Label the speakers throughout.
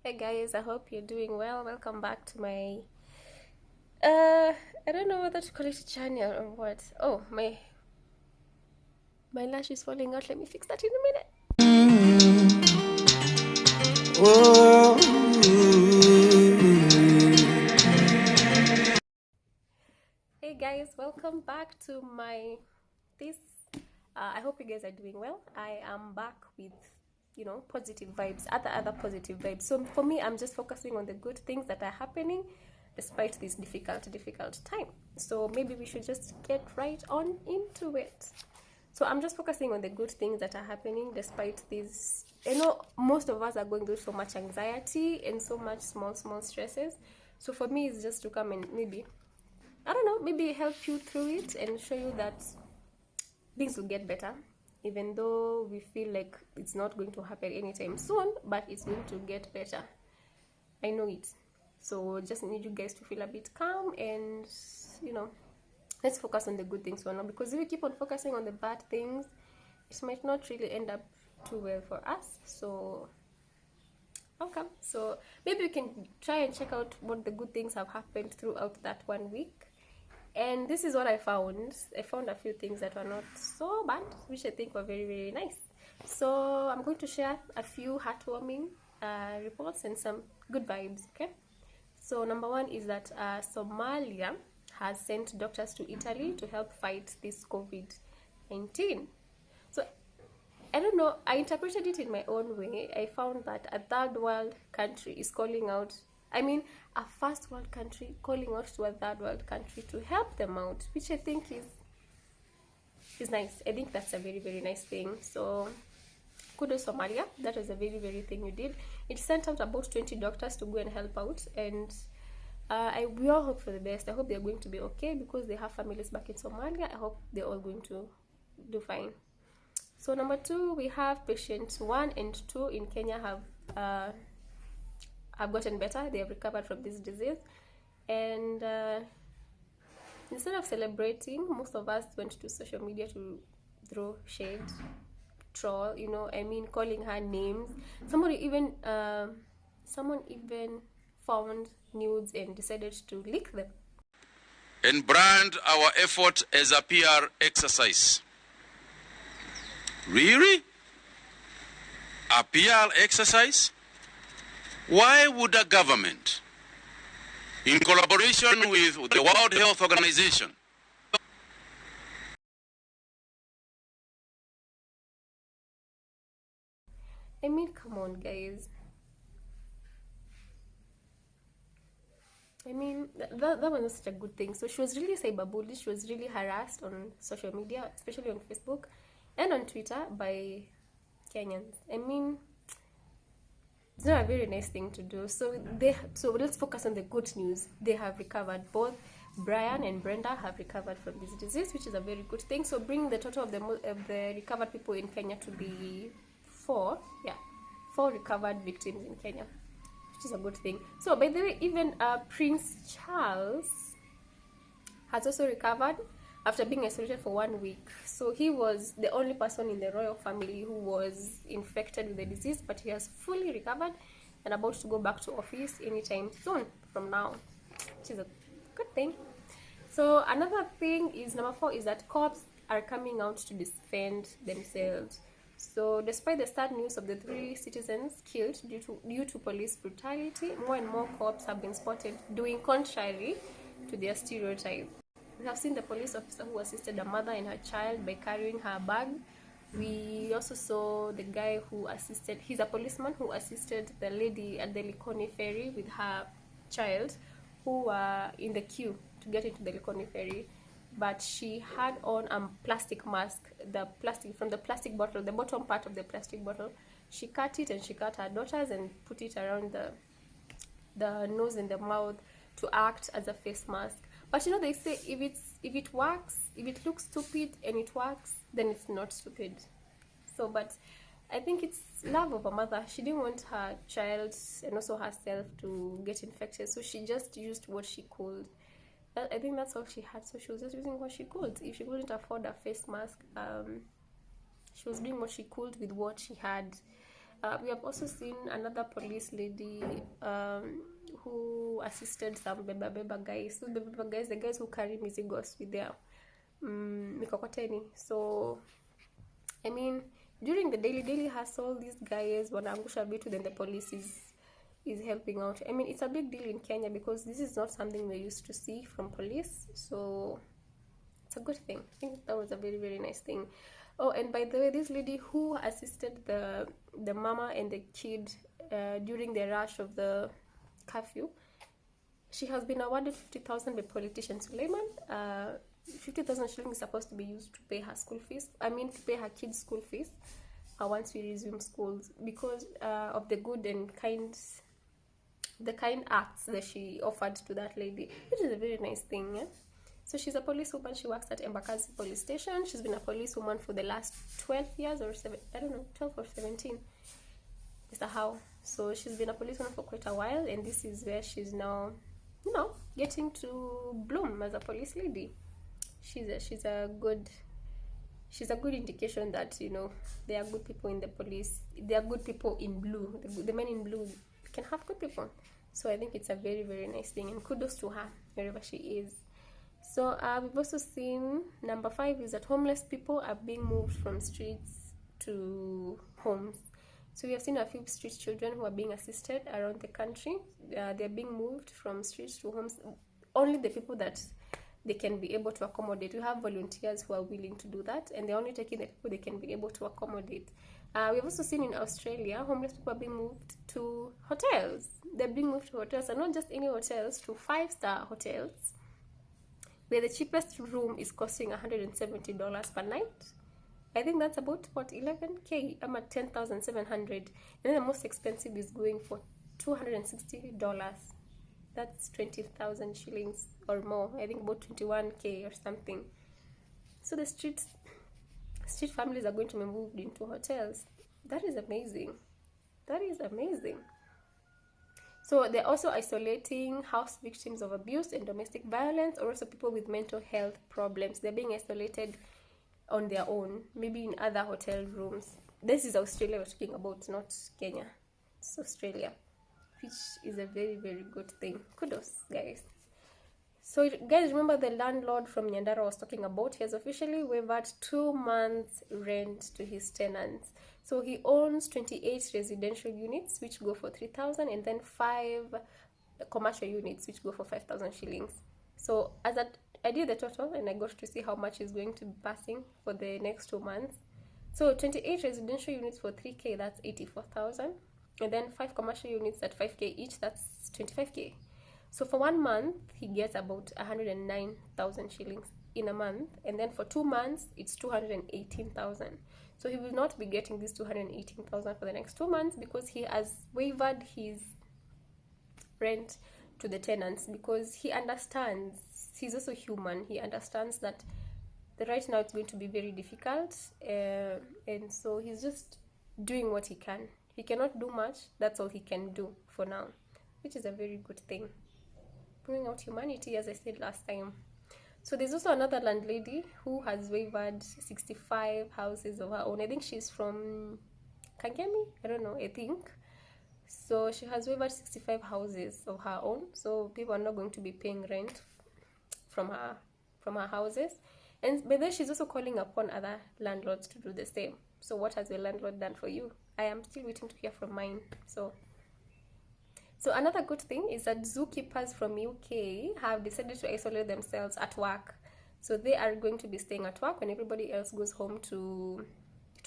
Speaker 1: Hey guys, I hope you're doing well. Welcome back to my I don't know whether to call it a channel or what. Oh, my lash is falling out. Let me fix that in a minute. Whoa. Hey guys, welcome back to my this I hope you guys are doing well. I am back with positive vibes, other positive vibes. So for me, I'm just focusing on the good things that are happening despite this difficult time. So maybe we should just get right on into it. So I'm just focusing on the good things that are happening despite this. Most of us are going through so much anxiety and so much small stresses. So for me, it's just to come and maybe, I don't know, maybe help you through it and show you that things will get better, even though we feel like it's not going to happen anytime soon, but it's going to get better. I know it. So just need you guys to feel a bit calm and let's focus on the good things for now, because if we keep on focusing on the bad things, it might not really end up too well for us. So okay, so maybe we can try and check out what the good things have happened throughout that 1 week. And this is what I found. I found a few things that were not so bad, which I think were very nice. So I'm going to share a few heartwarming reports and some good vibes, okay? So number one is that Somalia has sent doctors to Italy to help fight this COVID-19. So I don't know, I interpreted it in my own way. I found that a third world country is calling out, a first world country calling out to a third world country to help them out, which I think is nice. I think that's a very nice thing. So kudos Somalia, that was a very thing you did. It sent out about 20 doctors to go and help out, and we all hope for the best. I hope they're going to be okay, because they have families back in Somalia. I hope they're all going to do fine. So number two, we have patients 1 and 2 in Kenya have gotten better. They have recovered from this disease, and instead of celebrating, most of us went to social media to throw shade, troll. Calling her names. Someone even found nudes and decided to leak them
Speaker 2: and brand our effort as a PR exercise. Really? A PR exercise? Why would a government, in collaboration with the World Health Organization,
Speaker 1: come on, guys. That was not such a good thing. So she was really cyberbullied. She was really harassed on social media, especially on Facebook and on Twitter by Kenyans. It's not a very nice thing to do. So let's focus on the good news. They have recovered. Both Brian and Brenda have recovered from this disease, which is a very good thing. So bringing the total of the recovered people in Kenya to be 4. Yeah, 4 recovered victims in Kenya, which is a good thing. So by the way, even Prince Charles has also recovered after being isolated for 1 week. So he was the only person in the royal family who was infected with the disease, but he has fully recovered and about to go back to office anytime soon from now, which is a good thing. So another thing is number 4 is that cops are coming out to defend themselves. So despite the sad news of the 3 citizens killed due to police brutality, more and more cops have been spotted doing contrary to their stereotype. We have seen the police officer who assisted a mother and her child by carrying her bag. We also saw the guy who assisted, he's a policeman who assisted the lady at the Likoni ferry with her child, who were in the queue to get into the Likoni ferry. But she had on a plastic mask, from the plastic bottle, the bottom part of the plastic bottle. She cut it and she cut her daughter's and put it around the nose and the mouth to act as a face mask. But they say if it works, if it looks stupid and it works, then it's not stupid. So, but I think it's love of a mother. She didn't want her child and also herself to get infected, so she just used what she could. I think that's all she had, so she was just using what she could. If she couldn't afford a face mask, she was doing what she could with what she had. We have also seen another police lady who assisted some beba guys. So beba guys, the guys who carry mizigos with their mikokoteni. So I mean, during the daily hustle, these guys wanaangusha vitu, then the police is helping out. I mean, it's a big deal in Kenya because this is not something we're used to see from police. So it's a good thing. I think that was a very, very nice thing. Oh, and by the way, this lady who assisted the mama and the kid during the rush of the curfew, she has been awarded 50,000 by politician Suleiman. 50,000 shillings is supposed to be used to pay her school fees. I mean, to pay her kids' school fees once we resume schools, because of the good and the kind acts that she offered to that lady, which is a very nice thing. Yeah? So she's a policewoman. She works at Embakasi police station. She's been a policewoman for the last 12 years or 12 or 17. Mr. How. So she's been a policewoman for quite a while, and this is where she's now, getting to bloom as a police lady. She's a good indication that there are good people in the police. There are good people in blue. The men in blue can have good people. So I think it's a very, very nice thing, and kudos to her wherever she is. So we've also seen number 5 is that homeless people are being moved from streets to homes. So we have seen a few street children who are being assisted around the country. They're being moved from streets to homes. Only the people that they can be able to accommodate. We have volunteers who are willing to do that, and they're only taking the people they can be able to accommodate. We've also seen in Australia, homeless people are being moved to hotels. They're being moved to hotels, and not just any hotels, to 5-star hotels, where the cheapest room is costing $170 per night. I think that's about, 11K? I'm at 10,700. And then the most expensive is going for $260. That's 20,000 shillings or more. I think about 21K or something. So the street families are going to be moved into hotels. That is amazing. That is amazing. So they're also isolating house victims of abuse and domestic violence, or also people with mental health problems. They're being isolated on their own, maybe in other hotel rooms. This is Australia we're talking about, not Kenya. It's Australia, which is a very, very good thing. Kudos, guys. So guys, remember the landlord from Nyandara was talking about? He has officially waived 2 months rent to his tenants. So he owns 28 residential units, which go for 3,000, and then 5 commercial units, which go for 5,000 shillings. So I did the total, and I got to see how much is going to be passing for the next 2 months. So 28 residential units for 3K, that's 84,000. And then 5 commercial units at 5K each, that's 25K. So for 1 month, he gets about 109,000 shillings in a month. And then for 2 months, it's 218,000. So he will not be getting this 218,000 for the next 2 months, because he has waived his rent to the tenants, because he understands, he's also human. He understands that right now it's going to be very difficult. And so he's just doing what he can. He cannot do much. That's all he can do for now, which is a very good thing. Bringing out humanity, as I said last time. So there's also another landlady who has waived 65 houses of her own. I think she's from Kangemi. I don't know, I think. So she has waived 65 houses of her own. So people are not going to be paying rent from her houses. And by then she's also calling upon other landlords to do the same. So what has your landlord done for you? I am still waiting to hear from mine. So another good thing is that zookeepers from UK have decided to isolate themselves at work. So they are going to be staying at work when everybody else goes home to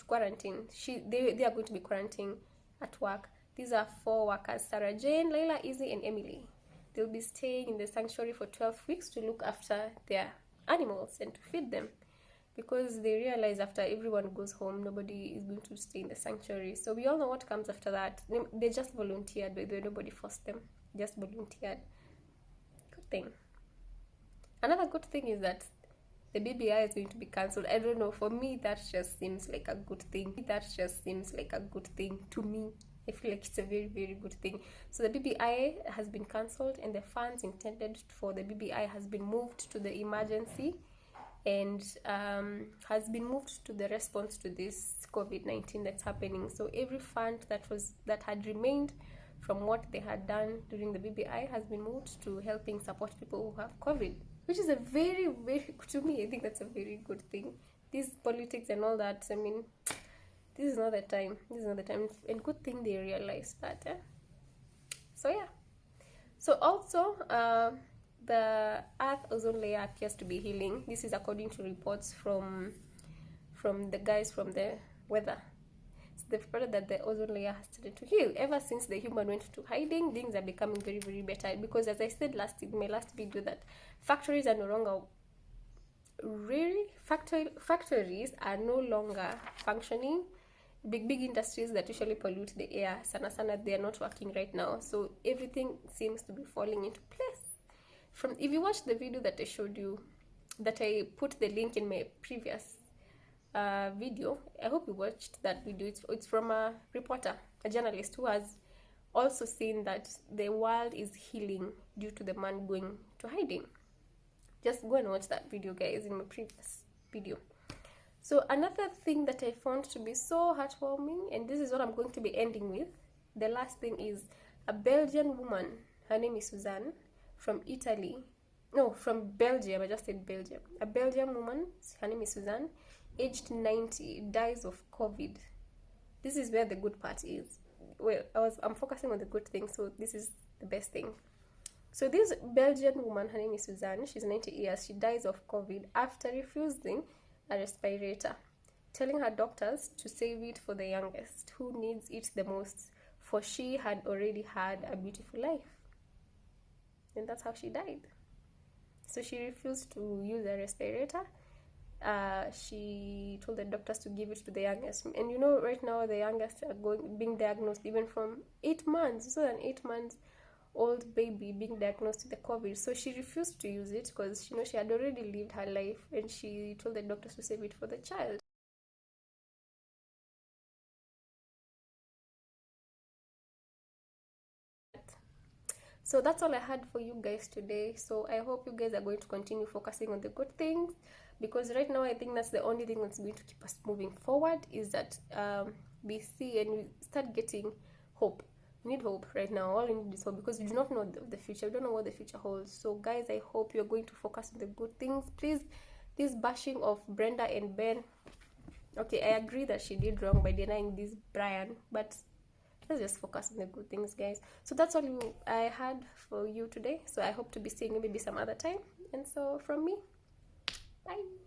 Speaker 1: quarantine. They are going to be quarantining at work. These are 4 workers: Sarah Jane, Layla, Izzy, and Emily. They'll be staying in the sanctuary for 12 weeks to look after their animals and to feed them, because they realize after everyone goes home, nobody is going to stay in the sanctuary. So we all know what comes after that. They just volunteered, by the way, nobody forced them, just volunteered. Good thing. Another good thing is that the BBI is going to be cancelled. I don't know, for me that just seems like a good thing. To me. I feel like it's a very, very good thing. So the BBI has been cancelled, and the funds intended for the BBI has been moved to the emergency and has been moved to the response to this COVID-19 that's happening. So every fund that had remained from what they had done during the BBI has been moved to helping support people who have COVID, which is a very, very, to me, I think that's a very good thing. This politics and all that, I mean, this is not the time. This is not the time. And good thing they realized that. So yeah. So also, the Earth ozone layer appears to be healing. This is according to reports from the guys from the weather. So they've reported that the ozone layer has started to heal. Ever since the human went to hiding, things are becoming very, very better. Because as I said in my last video, that factories are no longer factories are no longer functioning. Big industries that usually pollute the air, sana, they are not working right now. So everything seems to be falling into place. If you watch the video that I showed you, that I put the link in my previous video, I hope you watched that video. It's from a reporter, a journalist, who has also seen that the world is healing due to the man going to hiding. Just go and watch that video, guys, in my previous video. So another thing that I found to be so heartwarming, and this is what I'm going to be ending with, the last thing is a Belgian woman, her name is Suzanne, from Belgium, I just said Belgium. A Belgian woman, her name is Suzanne, aged 90, dies of COVID. This is where the good part is. Well, I'm focusing on the good thing, so this is the best thing. So this Belgian woman, her name is Suzanne, she's 90 years, she dies of COVID after refusing a respirator, telling her doctors to save it for the youngest, who needs it the most, for she had already had a beautiful life. And that's how she died. So she refused to use a respirator. She told the doctors to give it to the youngest. And you know, right now the youngest are being diagnosed even from 8 months. So an 8 months old baby being diagnosed with the COVID. So she refused to use it because she had already lived her life, and she told the doctors to save it for the child. So that's all I had for you guys today. So I hope you guys are going to continue focusing on the good things, because right now I think that's the only thing that's going to keep us moving forward, is that we see and we start getting hope. We need hope right now. All we need is hope, because we do not know the future. We don't know what the future holds. So guys, I hope you're going to focus on the good things. Please, this bashing of Brenda and Ben, okay, I agree that she did wrong by denying this Brian, but let's just focus on the good things, guys. So that's all I had for you today. So I hope to be seeing you maybe some other time. And so from me, bye.